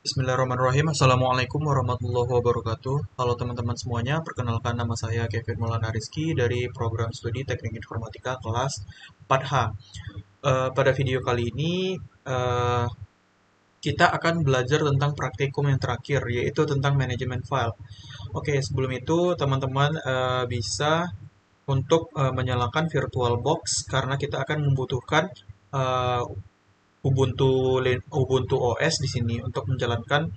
Bismillahirrahmanirrahim. Assalamualaikum warahmatullahi wabarakatuh. Halo teman-teman semuanya, perkenalkan nama saya Kevin Maulana Rizky dari program studi Teknik Informatika kelas 4H. Pada video kali ini, eh, kita akan belajar tentang praktikum yang terakhir, yaitu tentang manajemen file. Oke, sebelum itu teman-teman bisa untuk menyalakan VirtualBox karena kita akan membutuhkan eh, Ubuntu OS di sini untuk menjalankan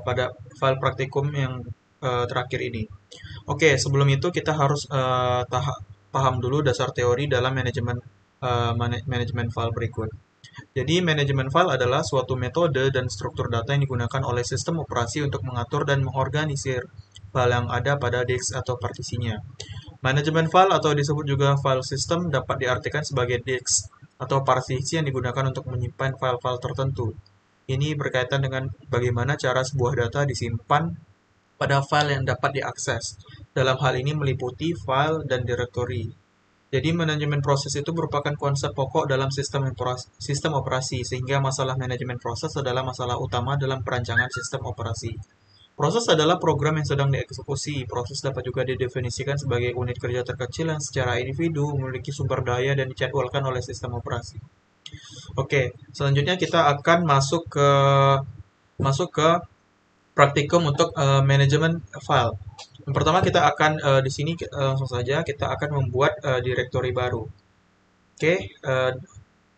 pada file praktikum yang terakhir ini. Oke, sebelum itu kita harus paham dulu dasar teori dalam manajemen file berikut. Jadi, manajemen file adalah suatu metode dan struktur data yang digunakan oleh sistem operasi untuk mengatur dan mengorganisir file yang ada pada disk atau partisinya. Manajemen file atau disebut juga file system dapat diartikan sebagai disk atau partisi yang digunakan untuk menyimpan file-file tertentu. Ini berkaitan dengan bagaimana cara sebuah data disimpan pada file yang dapat diakses. Dalam hal ini meliputi file dan direktori. Jadi manajemen proses itu merupakan konsep pokok dalam sistem operasi, sehingga masalah manajemen proses adalah masalah utama dalam perancangan sistem operasi. Proses adalah program yang sedang dieksekusi. Proses dapat juga didefinisikan sebagai unit kerja terkecil yang secara individu memiliki sumber daya dan dijadwalkan oleh sistem operasi. Oke, selanjutnya kita akan masuk ke praktikum untuk manajemen file. Yang pertama kita akan di sini langsung saja kita akan membuat direktori baru. Oke,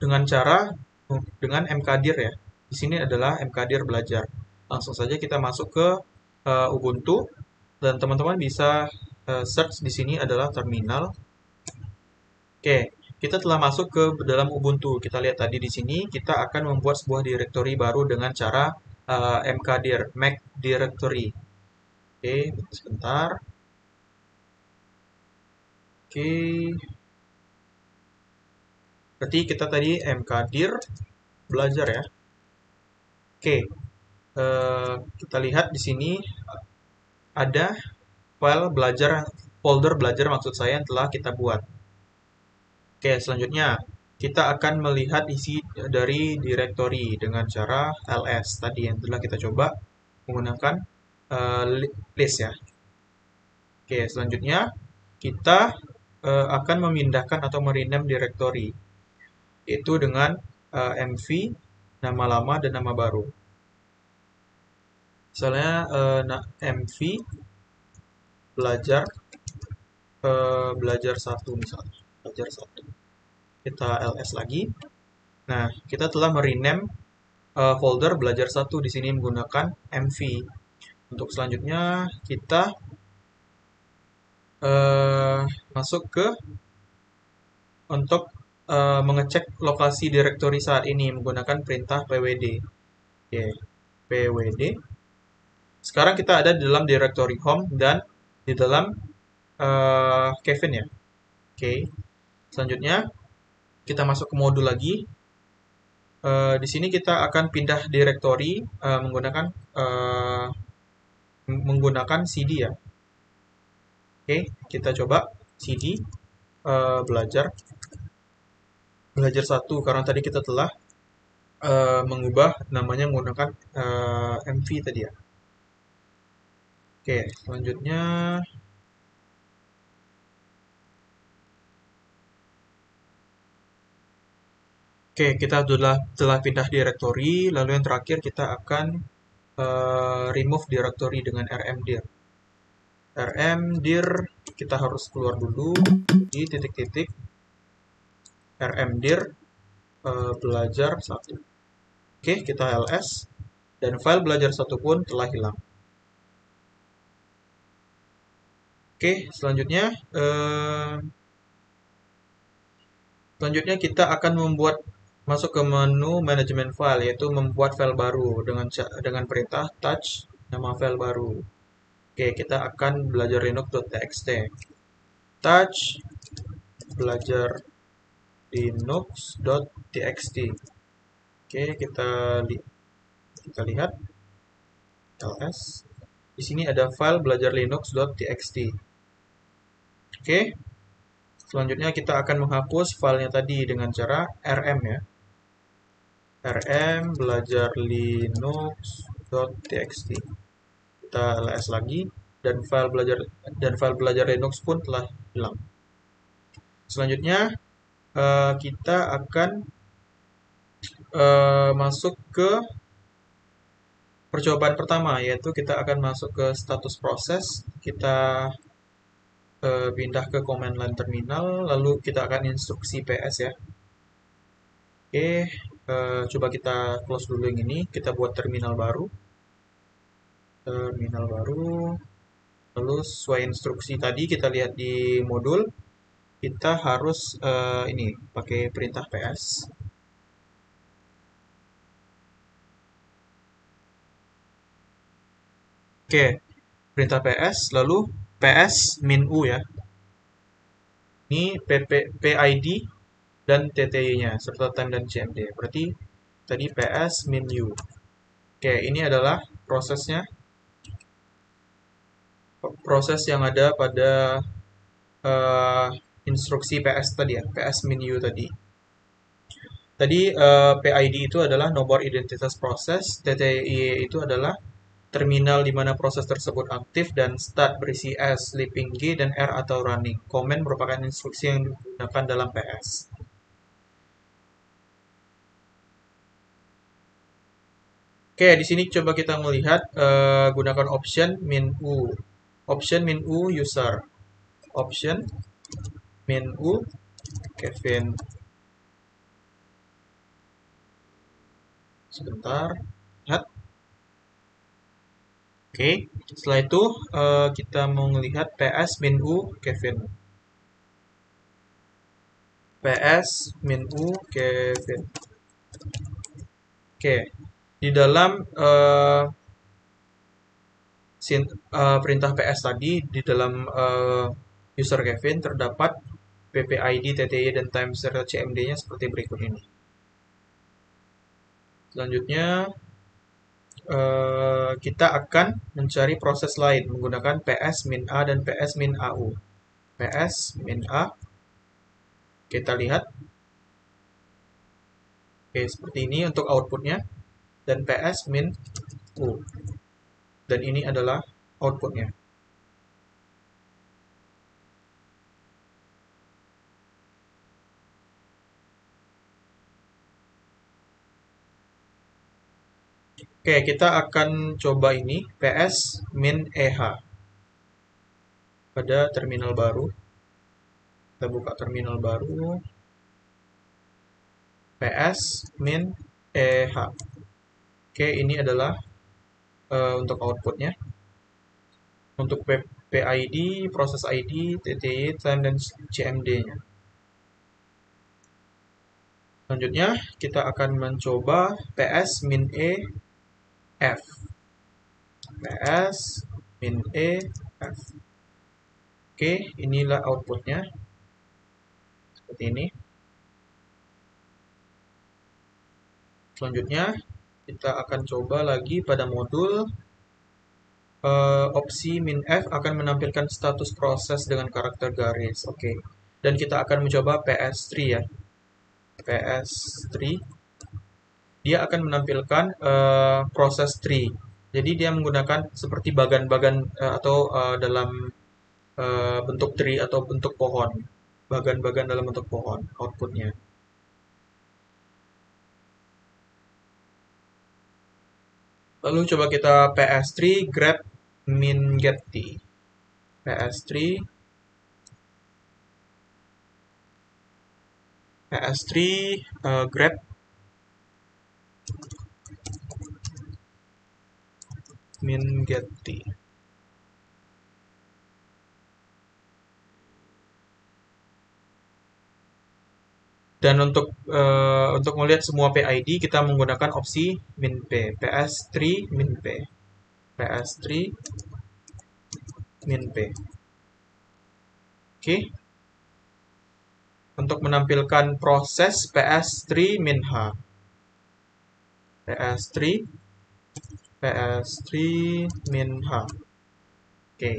dengan mkdir ya. Di sini adalah mkdir belajar. Langsung saja kita masuk ke Ubuntu dan teman-teman bisa search di sini adalah terminal. Oke, kita telah masuk ke dalam Ubuntu. Kita lihat tadi di sini kita akan membuat sebuah direktori baru dengan cara mkdir, make directory. Oke, sebentar. Oke, berarti kita tadi mkdir belajar ya. Oke, kita lihat di sini ada folder belajar maksud saya yang telah kita buat. Oke, selanjutnya kita akan melihat isi dari directory dengan cara ls tadi yang telah kita coba menggunakan list ya. Oke, selanjutnya kita akan memindahkan atau merename directory yaitu dengan mv nama lama dan nama baru. Misalnya mv belajar 1 misalnya. Belajar 1. Kita ls lagi. Nah, kita telah merename folder belajar 1 di sini menggunakan mv. Untuk selanjutnya kita masuk ke untuk mengecek lokasi direktori saat ini menggunakan perintah pwd. Oke, pwd. Sekarang kita ada di dalam directory home dan di dalam Kevin ya. Oke. Selanjutnya kita masuk ke modul lagi. Di sini kita akan pindah directory menggunakan cd ya. Oke, kita coba cd belajar 1 karena tadi kita telah mengubah namanya menggunakan mv tadi ya. Oke, selanjutnya kita telah pindah directory, lalu yang terakhir kita akan remove directory dengan rmdir. Rmdir kita harus keluar dulu di titik-titik rmdir belajar 1. Oke, kita ls dan file belajar 1 pun telah hilang. Oke, selanjutnya kita akan masuk ke menu manajemen file yaitu membuat file baru dengan perintah touch nama file baru. Oke, kita akan belajar linux.txt. Touch belajar linux.txt. Oke, kita lihat ls. Di sini ada file belajar linux.txt. Oke. Selanjutnya kita akan menghapus filenya tadi dengan cara rm ya. rm belajar linux .txt. Kita ls lagi dan file belajar Linux pun telah hilang. Selanjutnya kita akan masuk ke percobaan pertama, yaitu kita akan masuk ke status proses. Kita pindah ke command line terminal, lalu kita akan instruksi ps ya. Oke, coba kita close dulu yang ini, kita buat terminal baru. Lalu sesuai instruksi tadi kita lihat di modul, kita harus ini pakai perintah ps. Oke, perintah ps, lalu ps min u ya. Ini PID dan TTY-nya serta time dan CMD. Berarti tadi ps min u. Oke, ini adalah prosesnya. Proses yang ada pada instruksi ps tadi ya, ps min u tadi. Tadi PID itu adalah nomor identitas proses, TTY itu adalah terminal di mana proses tersebut aktif, dan start berisi S, sleeping G, dan R atau running. Comment merupakan instruksi yang digunakan dalam PS. Oke, di sini coba kita melihat gunakan option min u. Option min u user. Option min u Kevin. Sebentar, lihat. Oke, setelah itu kita mau melihat ps min u Kevin. ps min u Kevin. Oke, di dalam perintah ps tadi, di dalam user Kevin terdapat ppid, tty, dan time serta cmd-nya seperti berikut ini. Selanjutnya kita akan mencari proses lain menggunakan ps min a dan ps min au. ps min a, kita lihat. Oke, seperti ini untuk outputnya, dan ps min u, dan ini adalah outputnya. Oke, kita akan coba ini ps min eh pada terminal baru. Kita buka terminal baru, ps min eh. Oke, ini adalah untuk outputnya. Untuk PID, proses ID, TTY, time, dan CMD-nya. Selanjutnya, kita akan mencoba ps min e f. ps min e f. Oke, inilah outputnya. Seperti ini. Selanjutnya, kita akan coba lagi pada modul. Opsi min f akan menampilkan status proses dengan karakter garis. Oke. Dan kita akan mencoba ps3 ya. ps3. Dia akan menampilkan proses tree. Jadi dia menggunakan seperti bagan-bagan atau dalam bentuk tree atau bentuk pohon. Bagan-bagan dalam bentuk pohon outputnya. Lalu coba kita ps3 grab min get t. ps3 grab min get t. Dan untuk melihat semua PID kita menggunakan opsi min p, ps3 min p, ps3 min p. Oke. Untuk menampilkan proses ps3 min h, ps3 min h. Oke.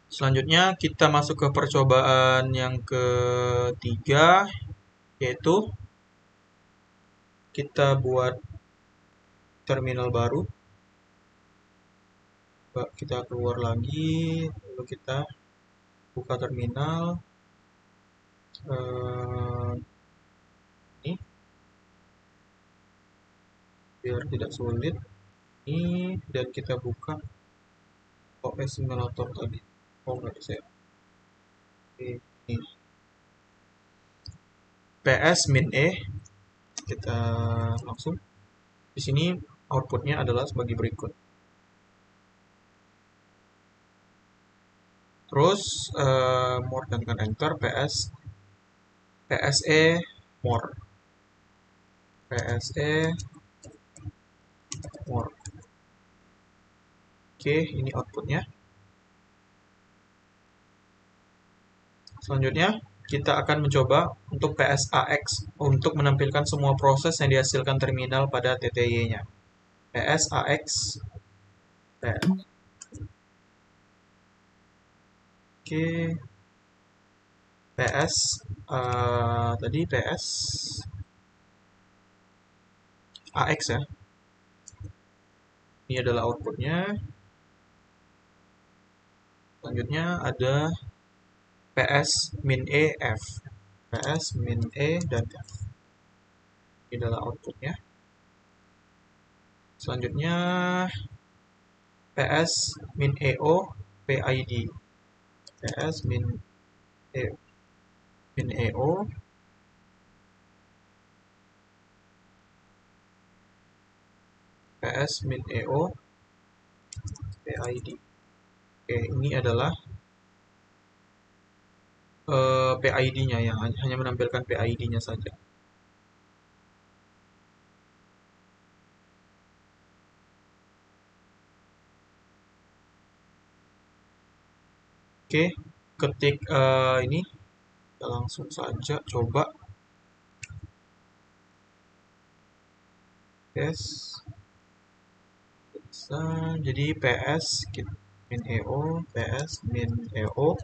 Selanjutnya kita masuk ke percobaan yang ketiga, yaitu kita buat terminal baru. Kita keluar lagi, lalu kita buka terminal. Ini biar tidak sulit. Ini dan kita buka OS simulator tadi. Oh, nggak bisa ya. Ini PS min E. Kita langsung di sini outputnya adalah sebagai berikut. Terus more dan tekan enter, PSE more, PSE more. Oke, ini outputnya. Selanjutnya kita akan mencoba untuk PSAX untuk menampilkan semua proses yang dihasilkan terminal pada TTY-nya. PSAX Oke, PS tadi PS AX ya. Ini adalah outputnya. Selanjutnya ada PS min E F, PS min E dan F. Ini adalah outputnya. Selanjutnya PS min EO PID, PS min EO PS min EO PID. Oke, ini adalah PID-nya yang hanya menampilkan PID-nya saja. Oke, ketik ini kita langsung saja coba. Yes. Bisa jadi PS min EO, PS min EO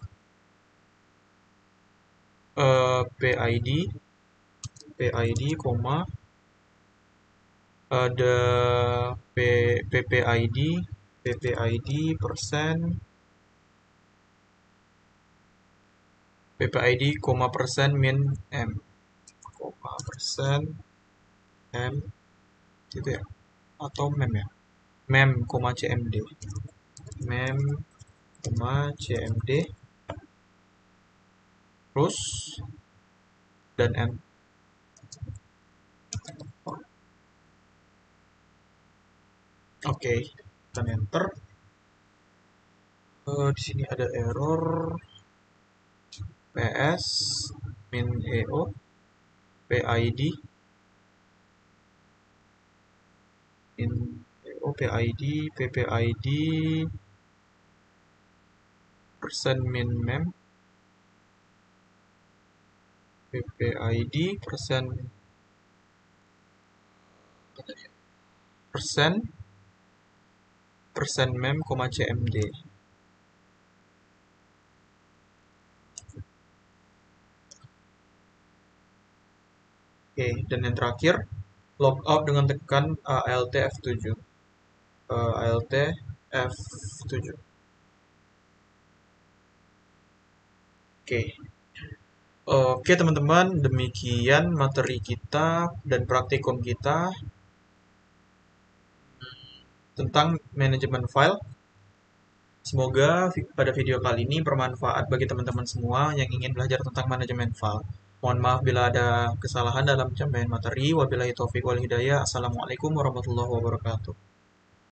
PID, koma ada PPID persen, PPID, koma persen min M, koma persen M, gitu ya, atau mem ya, mem, koma CMD, mem, koma CMD, terus dan M. Oke, dan enter. Di sini ada error. PS min EO PID min EO PID PPID persen min mem PPID persen mem, koma CMD. Oke, dan yang terakhir logout dengan tekan ALT F7. ALT F7. Oke teman-teman, demikian materi kita dan praktikum kita tentang manajemen file. Semoga pada video kali ini bermanfaat bagi teman-teman semua yang ingin belajar tentang manajemen file. Mohon maaf bila ada kesalahan dalam penyampaian materi. Wabillahi taufiq wal hidayah. Assalamualaikum warahmatullahi wabarakatuh.